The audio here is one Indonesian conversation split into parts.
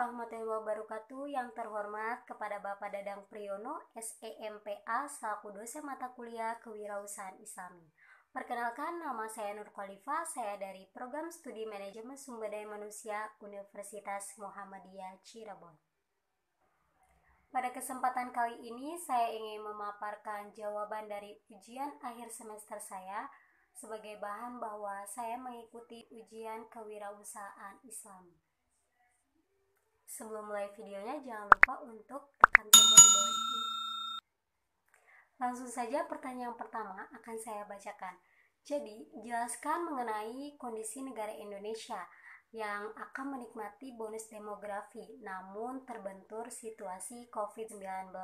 warahmatullahi wabarakatuh. Yang terhormat kepada Bapak Dadang Priyono, SEMPA, selaku dosen mata kuliah Kewirausahaan Islami. Perkenalkan, nama saya Nur Khalifah, saya dari Program Studi Manajemen Sumber Daya Manusia Universitas Muhammadiyah Cirebon. Pada kesempatan kali ini, saya ingin memaparkan jawaban dari ujian akhir semester saya sebagai bahan bahwa saya mengikuti ujian Kewirausahaan Islami. Sebelum mulai videonya, jangan lupa untuk tekan tombol di bawah ini. Langsung saja pertanyaan pertama akan saya bacakan. Jadi, jelaskan mengenai kondisi negara Indonesia yang akan menikmati bonus demografi namun terbentur situasi COVID-19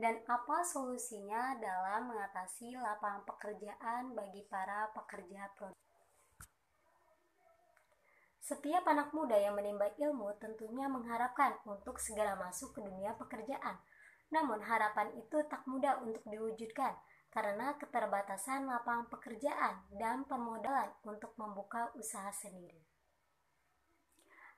dan apa solusinya dalam mengatasi lapangan pekerjaan bagi para pekerja produktif. Setiap anak muda yang menimba ilmu tentunya mengharapkan untuk segera masuk ke dunia pekerjaan. Namun harapan itu tak mudah untuk diwujudkan karena keterbatasan lapangan pekerjaan dan permodalan untuk membuka usaha sendiri.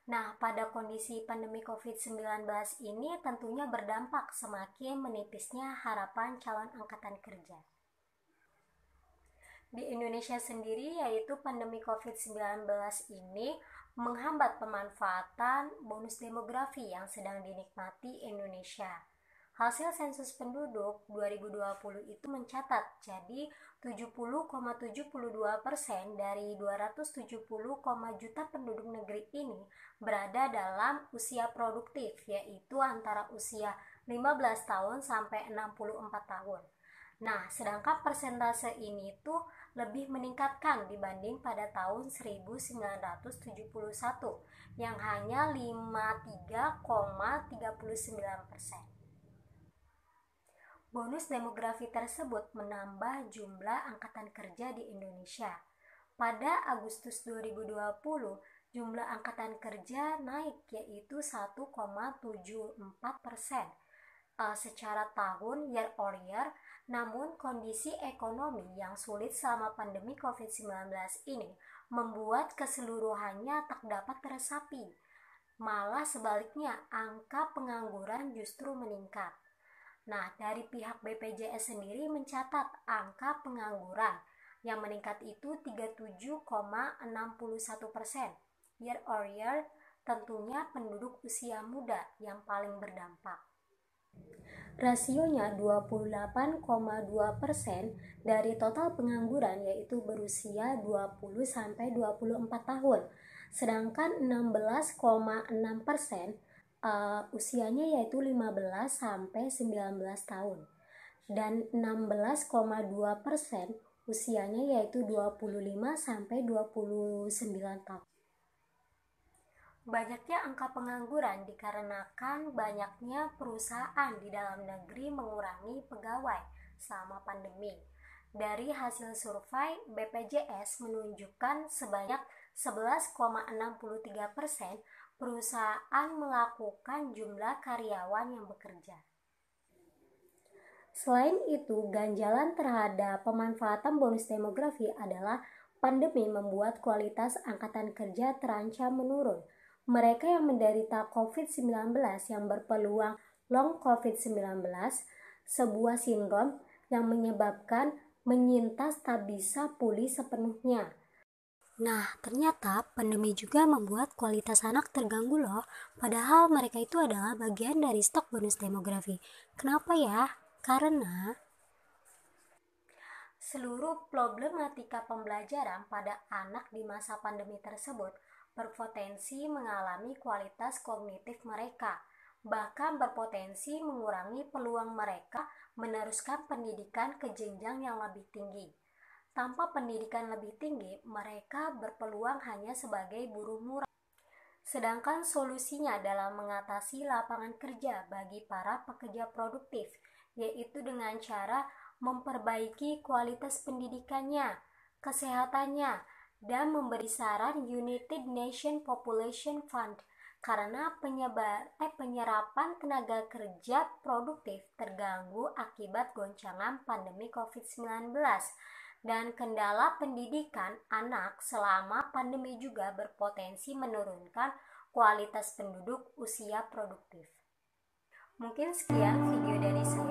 Nah, pada kondisi pandemi COVID-19 ini tentunya berdampak semakin menipisnya harapan calon angkatan kerja. Di Indonesia sendiri, yaitu pandemi COVID-19 ini menghambat pemanfaatan bonus demografi yang sedang dinikmati Indonesia. Hasil sensus penduduk 2020 itu mencatat jadi 70,72% dari 270, juta penduduk negeri ini berada dalam usia produktif, yaitu antara usia 15 tahun sampai 64 tahun. Nah, sedangkan persentase ini tuh lebih meningkatkan dibanding pada tahun 1971 yang hanya 53,39%. Bonus demografi tersebut menambah jumlah angkatan kerja di Indonesia. Pada Agustus 2020, jumlah angkatan kerja naik yaitu 1,74% secara tahun year on year. Namun kondisi ekonomi yang sulit selama pandemi COVID-19 ini membuat keseluruhannya tak dapat teresapi. Malah sebaliknya, angka pengangguran justru meningkat. Nah, dari pihak BPJS sendiri mencatat angka pengangguran yang meningkat itu 37,61% year on year, tentunya penduduk usia muda yang paling berdampak. Rasionya 28,2% dari total pengangguran yaitu berusia 20-24 tahun. Sedangkan 16,6% usianya yaitu 15-19 tahun. Dan 16,2% usianya yaitu 25-29 tahun. Banyaknya angka pengangguran dikarenakan banyaknya perusahaan di dalam negeri mengurangi pegawai selama pandemi. Dari hasil survei BPJS menunjukkan sebanyak 11,63% perusahaan melakukan jumlah karyawan yang bekerja. Selain itu, ganjalan terhadap pemanfaatan bonus demografi adalah pandemi membuat kualitas angkatan kerja terancam menurun. Mereka yang menderita COVID-19 yang berpeluang long COVID-19, sebuah sindrom yang menyebabkan menyintas tak bisa pulih sepenuhnya. Nah, ternyata pandemi juga membuat kualitas anak terganggu loh, padahal mereka itu adalah bagian dari stok bonus demografi. Kenapa ya? Karena seluruh problematika pembelajaran pada anak di masa pandemi tersebut berpotensi mengalami kualitas kognitif mereka, bahkan berpotensi mengurangi peluang mereka meneruskan pendidikan ke jenjang yang lebih tinggi. Tanpa pendidikan lebih tinggi, mereka berpeluang hanya sebagai buruh murah. Sedangkan solusinya dalam mengatasi lapangan kerja bagi para pekerja produktif, yaitu dengan cara memperbaiki kualitas pendidikannya, kesehatannya, dan memberi saran United Nations Population Fund karena penyerapan tenaga kerja produktif terganggu akibat goncangan pandemi COVID-19 dan kendala pendidikan anak selama pandemi juga berpotensi menurunkan kualitas penduduk usia produktif. Mungkin sekian video dari saya.